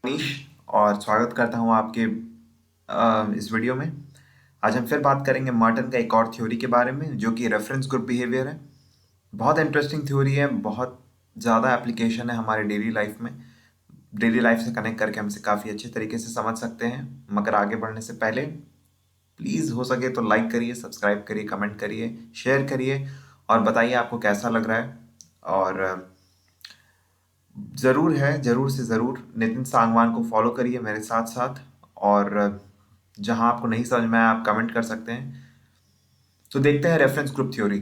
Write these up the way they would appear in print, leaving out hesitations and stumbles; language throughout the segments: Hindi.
मनीष और स्वागत करता हूँ आपके इस वीडियो में। आज हम फिर बात करेंगे मर्टन का एक और थ्योरी के बारे में जो कि रेफरेंस ग्रुप बिहेवियर है। बहुत इंटरेस्टिंग थ्योरी है, बहुत ज़्यादा एप्लीकेशन है हमारे डेली लाइफ में। डेली लाइफ से कनेक्ट करके हमसे काफ़ी अच्छे तरीके से समझ सकते हैं। मगर आगे बढ़ने से पहले प्लीज़ हो सके तो लाइक करिए, सब्सक्राइब करिए, कमेंट करिए, शेयर करिए और बताइए आपको कैसा लग रहा है। और ज़रूर है, ज़रूर से ज़रूर नितिन सांगवान को फॉलो करिए मेरे साथ साथ। और जहां आपको नहीं समझ में आया आप कमेंट कर सकते हैं। तो देखते हैं reference group theory.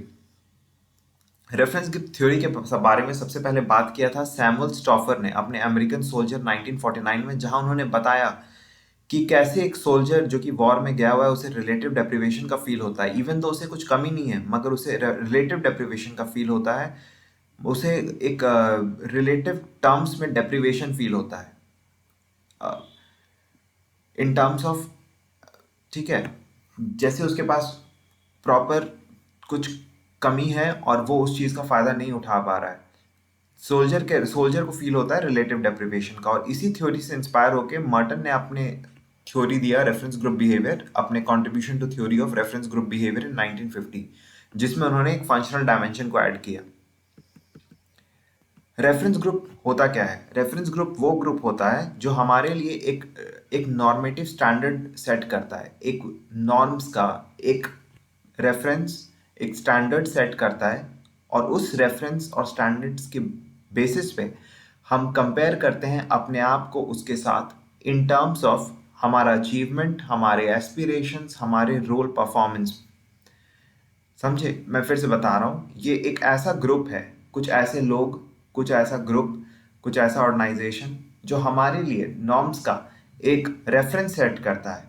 Reference group theory के बारे में सबसे पहले बात किया था सैमुअल स्टॉफर ने अपने अमेरिकन सोल्जर 1949 में, जहां उन्होंने बताया कि कैसे एक सोल्जर जो कि वॉर में गया हुआ है उसे रिलेटिव डेप्रिवेशन का फील होता है। इवन तो उसे कुछ कमी नहीं है मगर उसे रिलेटिव डेप्रिवेशन का फील होता है। उसे एक रिलेटिव टर्म्स में डेप्रिवेशन फील होता है इन टर्म्स ऑफ, ठीक है, जैसे उसके पास प्रॉपर कुछ कमी है और वो उस चीज़ का फ़ायदा नहीं उठा पा रहा है। सोल्जर को फील होता है रिलेटिव डेप्रिवेशन का। और इसी थ्योरी से इंस्पायर होकर मर्टन ने अपने थ्योरी दिया रेफरेंस ग्रुप बिहेवियर, अपने contribution to theory of reference group behaviour in 1950, जिसमें उन्होंने एक फंक्शनल डायमेंशन को ऐड किया। रेफरेंस ग्रुप होता क्या है? रेफरेंस ग्रुप वो ग्रुप होता है जो हमारे लिए एक एक नॉर्मेटिव स्टैंडर्ड सेट करता है, एक नॉर्म्स का एक रेफरेंस, एक स्टैंडर्ड सेट करता है। और उस रेफरेंस और स्टैंडर्ड्स के बेसिस पे हम कंपेयर करते हैं अपने आप को उसके साथ इन टर्म्स ऑफ हमारा अचीवमेंट, हमारे एस्पिरेशंस, हमारे रोल परफॉर्मेंस। समझे? मैं फिर से बता रहा हूँ, ये एक ऐसा ग्रुप है, कुछ ऐसे लोग, कुछ ऐसा ग्रुप, कुछ ऐसा ऑर्गेनाइजेशन जो हमारे लिए नॉर्म्स का एक रेफरेंस सेट करता है।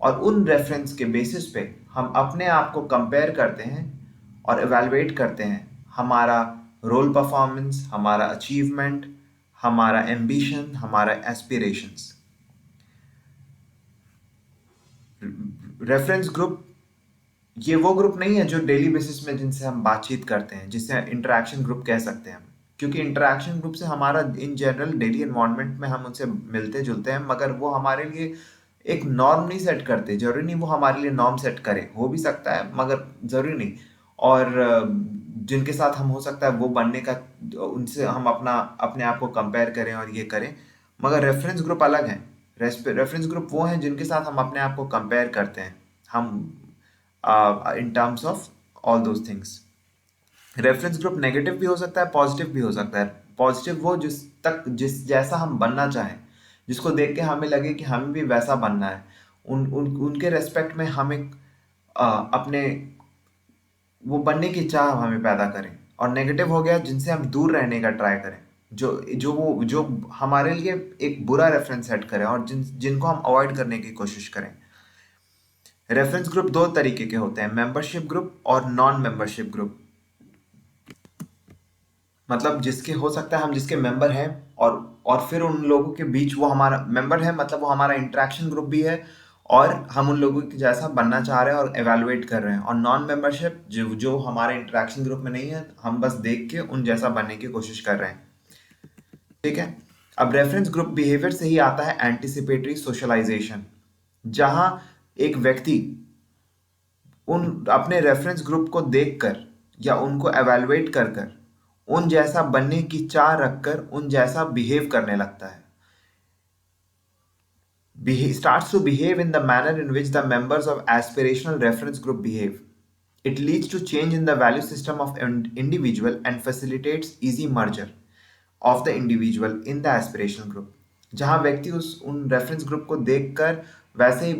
और उन रेफरेंस के बेसिस पे हम अपने आप को कंपेयर करते हैं और एवेलुएट करते हैं हमारा रोल परफॉर्मेंस, हमारा अचीवमेंट, हमारा एम्बिशन, हमारा एस्पिरेशंस। रेफरेंस ग्रुप ये वो ग्रुप नहीं है जो डेली बेसिस में जिनसे हम बातचीत करते हैं, जिससे इंटरेक्शन ग्रुप कह सकते हैं हम। क्योंकि इंटरेक्शन ग्रुप से हमारा इन जनरल डेली एनवायरनमेंट में हम उनसे मिलते जुलते हैं, मगर वो हमारे लिए एक नॉर्म नहीं सेट करते। जरूरी नहीं वो हमारे लिए नॉर्म सेट करे, हो भी सकता है मगर जरूरी नहीं। और जिनके साथ हम हो सकता है वो बनने का, उनसे हम अपने आप को कंपेयर करें और ये करें। मगर रेफरेंस ग्रुप अलग है। रेफरेंस ग्रुप वो हैं जिनके साथ हम अपने आप को कंपेयर करते हैं, हम in terms of all those things। Reference group negative भी हो सकता है, पॉजिटिव भी हो सकता है। पॉजिटिव वो जिस जैसा हम बनना चाहें, जिसको देख के हमें लगे कि हमें भी वैसा बनना है, उनके रेस्पेक्ट में हम एक अपने वो बनने की चाह हमें पैदा करें। और नेगेटिव हो गया जिनसे हम दूर रहने का ट्राई करें, जो हमारे लिए एक बुरा रेफरेंस सेट करें और जिनको हम अवॉइड करने की कोशिश करें। रेफरेंस ग्रुप दो तरीके के होते हैं, मेंबरशिप ग्रुप और नॉन मेंबरशिप ग्रुप। मतलब जिसके हो सकता है हम जिसके मेंबर हैं और फिर उन लोगों के बीच वो हमारा मेंबर है, मतलब वो हमारा इंटरेक्शन ग्रुप भी है और हम उन लोगों के जैसा बनना चाह रहे हैं और एवेलुएट कर रहे हैं। और नॉन मेंबरशिप जो हमारे इंटरेक्शन ग्रुप में नहीं है, हम बस देख के उन जैसा बनने की कोशिश कर रहे हैं। ठीक है। अब रेफरेंस ग्रुप बिहेवियर से ही आता है एंटिसिपेटरी सोशलाइजेशन, जहां एक व्यक्ति उन अपने रेफरेंस ग्रुप को देखकर या उनको एवेलुएट कर कर उन जैसा बनने की चाह रखकर उन जैसा बिहेव करने लगता है। Starts to behave in the manner in which the members of aspirational reference group behave. It leads to change in the value system of an individual and facilitates easy merger of the individual in the aspirational group। जहाँ व्यक्ति उन रेफरेंस ग्रुप को देखकर वैसे ही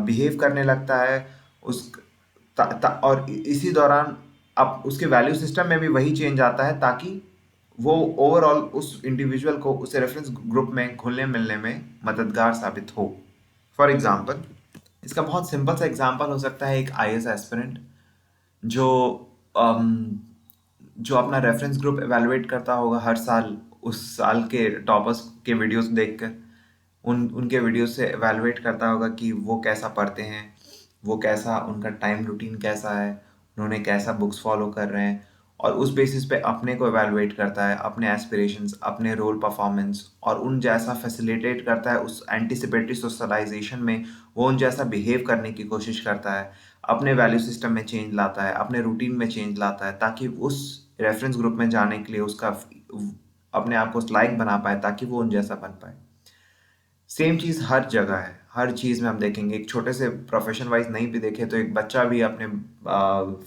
बिहेव करने लगता है उस और इसी दौरान अब उसके वैल्यू सिस्टम में भी वही चेंज आता है ताकि वो ओवरऑल उस इंडिविजुअल को उस रेफरेंस ग्रुप में घुलने मिलने में मददगार साबित हो। फॉर एग्जाम्पल, इसका बहुत सिंपल सा एग्जाम्पल हो सकता है एक आईएएस एस्पिरेंट जो अम, जो अपना रेफरेंस ग्रुप एवेलुएट करता होगा हर साल, उस साल के टॉपर्स के वीडियोस देखकर उनके वीडियो से एवेलुएट करता होगा कि वो कैसा पढ़ते हैं, वो कैसा, उनका टाइम रूटीन कैसा है, उन्होंने कैसा बुक्स फॉलो कर रहे हैं, और उस बेसिस पे अपने को एवेलुएट करता है, अपने एस्पिरेशंस, अपने रोल परफॉर्मेंस, और उन जैसा फैसिलिटेट करता है उस एंटिसिपेटरी सोशलाइजेशन में। वो उन जैसा बिहेव करने की कोशिश करता है, अपने वैल्यू सिस्टम में चेंज लाता है, अपने रूटीन में चेंज लाता है, ताकि उस रेफरेंस ग्रुप में जाने के लिए उसका अपने आप को लायक बना पाए, ताकि वो उन जैसा बन पाए। सेम चीज़ हर जगह है, हर चीज़ में हम देखेंगे। एक छोटे से प्रोफेशन वाइज नहीं भी देखें तो एक बच्चा भी अपने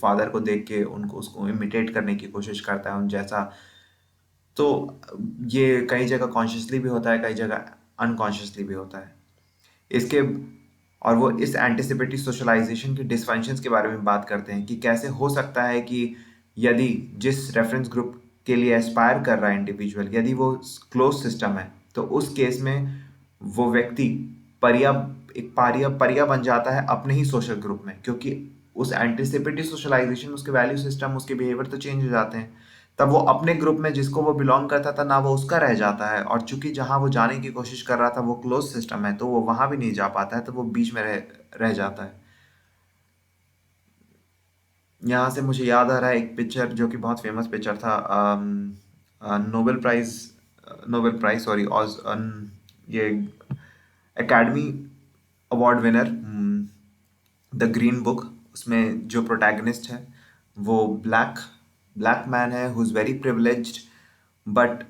फादर को देख के उनको उसको इमिटेट करने की कोशिश करता है उन जैसा। तो ये कई जगह कॉन्शियसली भी होता है, कई जगह अनकॉन्शियसली भी होता है। इसके और वो इस एंटिसिपेटरी सोशलाइजेशन के डिसफंक्शंस के बारे में बात करते हैं कि कैसे हो सकता है कि यदि जिस रेफरेंस ग्रुप के लिए एस्पायर कर रहा है इंडिविजुअल, यदि वो क्लोज सिस्टम है, तो उस केस में वो व्यक्ति परिया एक पारिया बन जाता है अपने ही सोशल ग्रुप में, क्योंकि उस एंटिसिपेटरी सोशलाइजेशन, उसके वैल्यू सिस्टम, उसके बिहेवियर तो चेंज हो जाते हैं। तब वो अपने ग्रुप में जिसको वो बिलोंग करता था ना वो उसका रह जाता है, और चूंकि जहां वो जाने की कोशिश कर रहा था वो क्लोज सिस्टम है, तो वो वहां भी नहीं जा पाता है, तो वो बीच में रह जाता है। यहाँ से मुझे याद आ रहा है एक पिक्चर जो कि बहुत फेमस पिक्चर था, Nobel prize Nobel prize sorry, ये Academy Award winner, the Green Book. उसमें जो प्रोटैगनिस्ट है वो ब्लैक मैन है, who is very privileged, but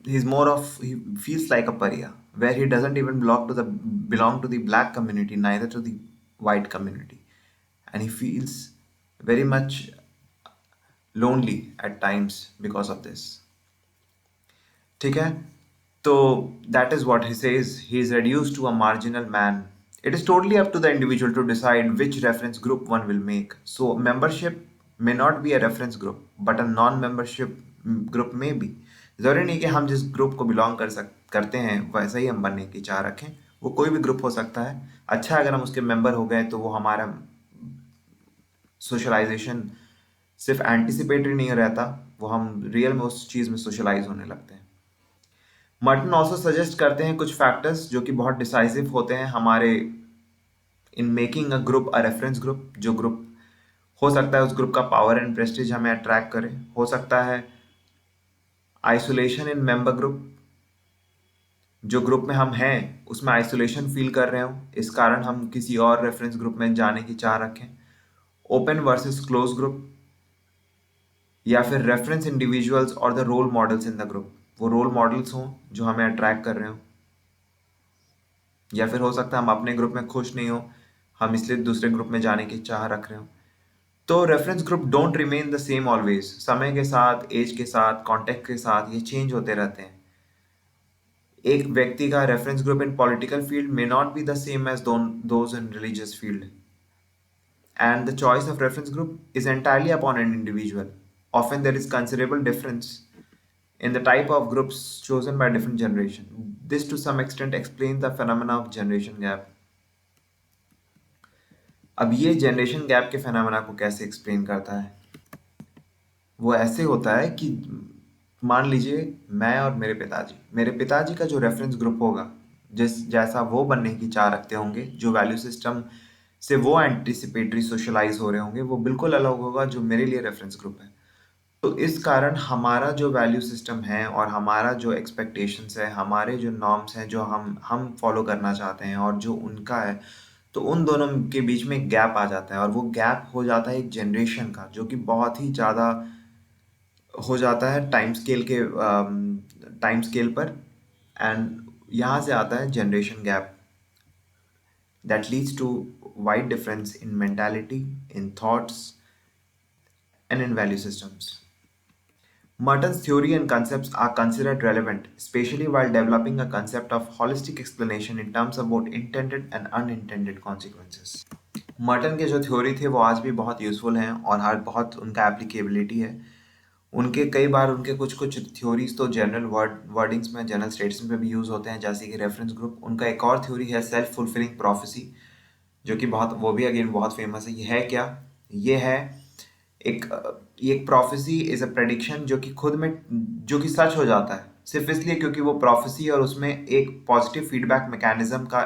he's more of he feels like a pariah, where he doesn't even belong to the black community, neither to the white community, and he feels very much lonely at times because of this. ठीक है, तो that is what he says. He is reduced to a marginal man. It is totally up to the individual to decide which reference group one will make. So membership may not be a reference group, but a non-membership group may be. जरूरी नहीं कि हम जिस ग्रुप को बिलोंग करते हैं वैसा ही हम बनने की चाह रखें। वो कोई भी ग्रुप हो सकता है। अच्छा है अगर हम उसके मेंबर हो गए तो वो हमारा सोशलाइजेशन सिर्फ एंटिसिपेटरी नहीं रहता, वो हम रियल में उस चीज़ में सोशलाइज होने लगते हैं। मर्टन ऑल्सो सजेस्ट करते हैं कुछ फैक्टर्स जो कि बहुत डिसाइसिव होते हैं हमारे in making a group a reference group. जो ग्रुप हो सकता है उस ग्रुप का पावर एंड प्रेस्टीज हमें अट्रैक्ट करे, हो सकता है आइसोलेशन इन मेंबर ग्रुप, जो ग्रुप में हम हैं उसमें आइसोलेशन फील कर रहे हो, इस कारण हम किसी और रेफरेंस ग्रुप में जाने की चाह रखें। ओपन वर्सेस क्लोज ग्रुप, या फिर रेफरेंस इंडिविजुअल्स और the role models in the group, वो रोल मॉडल्स हों जो हमें अट्रैक्ट कर रहे हो, या फिर हो सकता है हम अपने ग्रुप में खुश नहीं हो, हम इसलिए दूसरे ग्रुप में जाने की चाह रख रहे हो। तो reference group don't remain the same always. समय के साथ, एज के साथ, कॉन्टेक्ट के साथ ये चेंज होते रहते हैं। एक व्यक्ति का reference group in political field may not be the same as those in religious field, and the choice of reference group is entirely upon an individual. Often there is considerable difference in the type of groups chosen by different generation. This to some extent explains the phenomena of generation gap. अब ये जनरेशन गैप के फेनोमेना को कैसे एक्सप्लेन करता है? वो ऐसे होता है कि मान लीजिए मैं और मेरे पिताजी का जो रेफरेंस ग्रुप होगा, जिस जैसा वो बनने की चाह रखते होंगे, जो वैल्यू सिस्टम से वो एंटिसिपेटरी सोशलाइज हो रहे होंगे, वो बिल्कुल अलग होगा जो मेरे लिए रेफरेंस ग्रुप है। तो इस कारण हमारा जो वैल्यू सिस्टम है और हमारा जो एक्सपेक्टेशंस है, हमारे जो नॉर्म्स हैं जो हम फॉलो करना चाहते हैं और जो उनका है, तो उन दोनों के बीच में एक गैप आ जाता है, और वो गैप हो जाता है एक जनरेशन का, जो कि बहुत ही ज़्यादा हो जाता है टाइम स्केल पर। एंड यहाँ से आता है generation gap that leads to wide difference in mentality, in thoughts, and in value systems. Merton's theory and concepts are considered relevant, especially while developing a concept of holistic explanation in terms of both intended and unintended consequences. Merton के जो थ्योरी थे वो आज भी बहुत यूज़फुल हैं और हर बहुत उनका एप्लीकेबिलिटी है। उनके कई बार उनके कुछ कुछ थ्योरीज तो जनरल वर्डिंग्स में, जनरल स्टेट्स में भी यूज़ होते हैं, जैसे कि रेफरेंस ग्रुप। उनका एक और थ्योरी है सेल्फ फुलफिलिंग प्रोफेसी, जो कि वो भी अगेन बहुत फेमस है। ये है क्या? ये है एक ये एक प्रोफेसी इज अ प्रेडिक्शन जो कि खुद में जो कि सच हो जाता है सिर्फ इसलिए क्योंकि वो प्रोफेसी और उसमें एक पॉजिटिव फीडबैक मैकेनिज्म का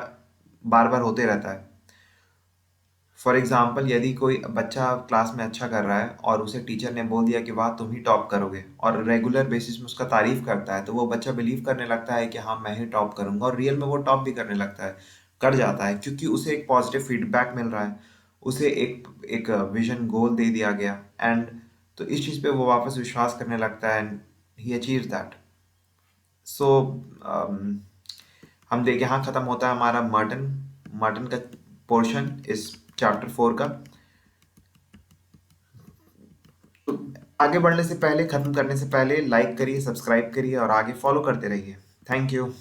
बार बार होते रहता है। फॉर एग्जाम्पल यदि कोई बच्चा क्लास में अच्छा कर रहा है और उसे टीचर ने बोल दिया कि वाह तुम ही टॉप करोगे, और रेगुलर बेसिस में उसका तारीफ करता है, तो वो बच्चा बिलीव करने लगता है कि हाँ मैं ही टॉप करूंगा, और रियल में वो टॉप भी करने लगता है, कर जाता है, क्योंकि उसे एक पॉजिटिव फीडबैक मिल रहा है, उसे एक एक विजन गोल दे दिया गया, एंड तो इस चीज़ पे वो वापस विश्वास करने लगता है, एंड ही अचीव्स दैट। सो हम देख यहाँ ख़त्म होता है हमारा मर्टन मर्टन का पोर्शन इस चैप्टर 4 का। तो आगे बढ़ने से पहले, खत्म करने से पहले, लाइक करिए, सब्सक्राइब करिए और आगे फॉलो करते रहिए। Thank you.